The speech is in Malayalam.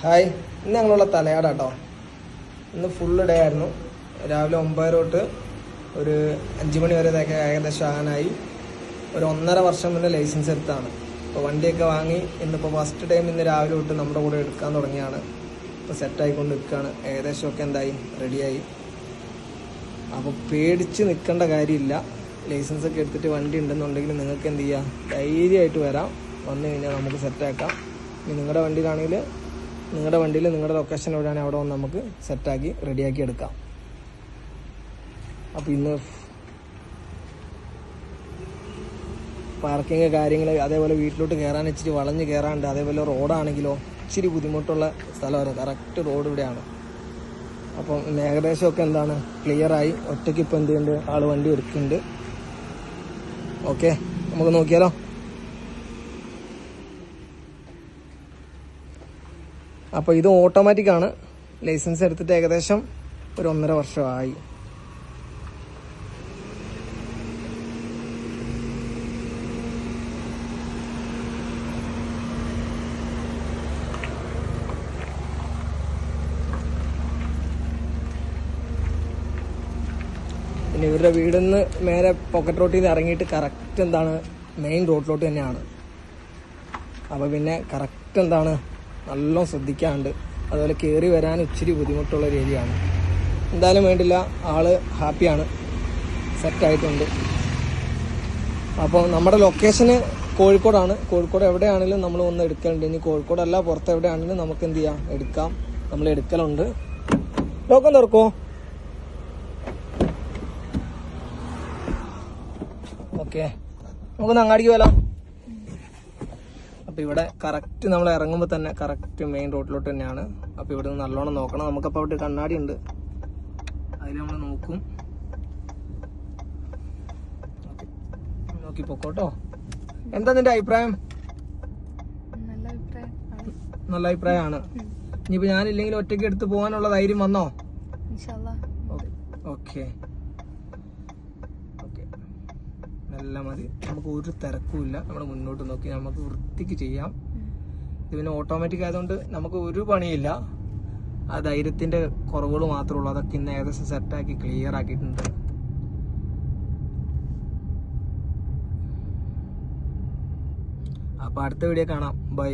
ഹായ്, ഇന്ന് ഞങ്ങളുള്ള തലയാടാട്ടോ. ഇന്ന് ഫുള്ള് ഡേ ആയിരുന്നു. രാവിലെ 9 തൊട്ട് ഒരു 5 മണി വരെ ഏകദേശം ആകാനായി. ഒരു 1.5 വർഷം മുന്നേ ലൈസൻസ് എടുത്താണ്. ഇപ്പോൾ വണ്ടിയൊക്കെ വാങ്ങി ഇന്നിപ്പോൾ ഫസ്റ്റ് ടൈം ഇന്ന് രാവിലെ തൊട്ട് നമ്മുടെ കൂടെ എടുക്കാൻ തുടങ്ങിയാണ്. ഇപ്പോൾ സെറ്റായിക്കൊണ്ട് നിൽക്കുകയാണ്. ഏകദേശമൊക്കെ എന്തായി, റെഡിയായി. അപ്പോൾ പേടിച്ച് നിൽക്കേണ്ട കാര്യമില്ല. ലൈസൻസൊക്കെ എടുത്തിട്ട് വണ്ടി ഉണ്ടെന്നുണ്ടെങ്കിൽ നിങ്ങൾക്ക് എന്ത് ചെയ്യാം, ധൈര്യമായിട്ട് വരാം. വന്നു കഴിഞ്ഞാൽ നമുക്ക് സെറ്റാക്കാം. ഇനി നിങ്ങളുടെ വണ്ടിയിലാണെങ്കിൽ നിങ്ങളുടെ ലൊക്കേഷൻ എവിടെയാണെങ്കിൽ അവിടെ വന്ന് നമുക്ക് സെറ്റാക്കി റെഡിയാക്കി എടുക്കാം. അപ്പോൾ ഇന്ന് പാർക്കിങ് കാര്യങ്ങൾ, അതേപോലെ വീട്ടിലോട്ട് കയറാൻ ഇച്ചിരി വളഞ്ഞ് കയറാണ്ട്, അതേപോലെ റോഡാണെങ്കിലോ ഇച്ചിരി ബുദ്ധിമുട്ടുള്ള സ്ഥലമാണ്. കറക്റ്റ് റോഡ് ഇവിടെയാണ്. അപ്പം ഏകദേശമൊക്കെ എന്താണ് ക്ലിയറായി. ഒറ്റയ്ക്ക് ഇപ്പോൾ എന്ത് ചെയ്യുന്നുണ്ട്, ആൾ വണ്ടി എടുക്കുന്നുണ്ട്. ഓക്കെ, നമുക്ക് നോക്കിയാലോ. അപ്പോൾ ഇത് ഓട്ടോമാറ്റിക്കാണ്. ലൈസൻസ് എടുത്തിട്ട് ഏകദേശം ഒരു 1.5 വർഷമായി. പിന്നെ ഇവരുടെ വീടിൽ നിന്ന് മേലെ പോക്കറ്റ് റോട്ടിൽ നിന്ന് ഇറങ്ങിയിട്ട് കറക്റ്റ് എന്താണ് മെയിൻ റോഡിലോട്ട് തന്നെയാണ്. അപ്പോൾ പിന്നെ കറക്റ്റ് എന്താണ് നല്ലോണം ശ്രദ്ധിക്കാണ്ട്, അതുപോലെ കയറി വരാൻ ഇച്ചിരി ബുദ്ധിമുട്ടുള്ള ഒരു ഏരിയയാണ്. എന്തായാലും വേണ്ടില്ല, ആള് ഹാപ്പിയാണ്, സെറ്റായിട്ടുണ്ട്. അപ്പോൾ നമ്മുടെ ലൊക്കേഷന് കോഴിക്കോടാണ്. കോഴിക്കോട് എവിടെയാണെങ്കിലും നമ്മൾ ഒന്ന് എടുക്കലുണ്ട്. ഇനി കോഴിക്കോടല്ല, പുറത്ത് എവിടെയാണെങ്കിലും നമുക്ക് എന്ത് ചെയ്യാം, എടുക്കാം. നമ്മൾ എടുക്കലുണ്ട്. ലോക്കം തുറക്കോ? ഓക്കെ, നമുക്കൊന്ന് അങ്ങാടിക്ക് പോകാം. അപ്പോൾ ഇവിടെ കറക്റ്റ് നമ്മൾ ഇറങ്ങുമ്പോൾ തന്നെ കറക്റ്റ് മെയിൻ റോഡിലോട്ട് തന്നെയാണ്. അപ്പോൾ ഇവിടെ നിന്ന് നല്ലോണം നോക്കണം. നമുക്കപ്പോൾ അവിടെ കണ്ണാടി ഉണ്ട്, അതിൽ നമ്മൾ നോക്കും. നോക്കി പോക്കോട്ടോ. എന്താ നിന്റെ അഭിപ്രായം? നല്ല അഭിപ്രായമാണ്. ഇനിയിപ്പോൾ ഞാനില്ലെങ്കിൽ ഒറ്റയ്ക്ക് എടുത്ത് പോകാനുള്ള ധൈര്യം വന്നോ? ഓക്കെ, എല്ലാം മതി. നമുക്ക് ഒരു തിരക്കുമില്ല. നമ്മൾ മുന്നോട്ട് നോക്കി നമുക്ക് വൃത്തിക്ക് ചെയ്യാം. ഇത് പിന്നെ ഓട്ടോമാറ്റിക് ആയതുകൊണ്ട് നമുക്ക് ഒരു പണിയില്ല. ആ ധൈര്യത്തിന്റെ കുറവുകൾ മാത്രമേ ഉള്ളൂ. അതൊക്കെ ഇന്ന് ഏകദേശം സെറ്റാക്കി ക്ലിയർ ആക്കിയിട്ടുണ്ട്. അപ്പോൾ അടുത്ത വീഡിയോ കാണാം. ബൈ.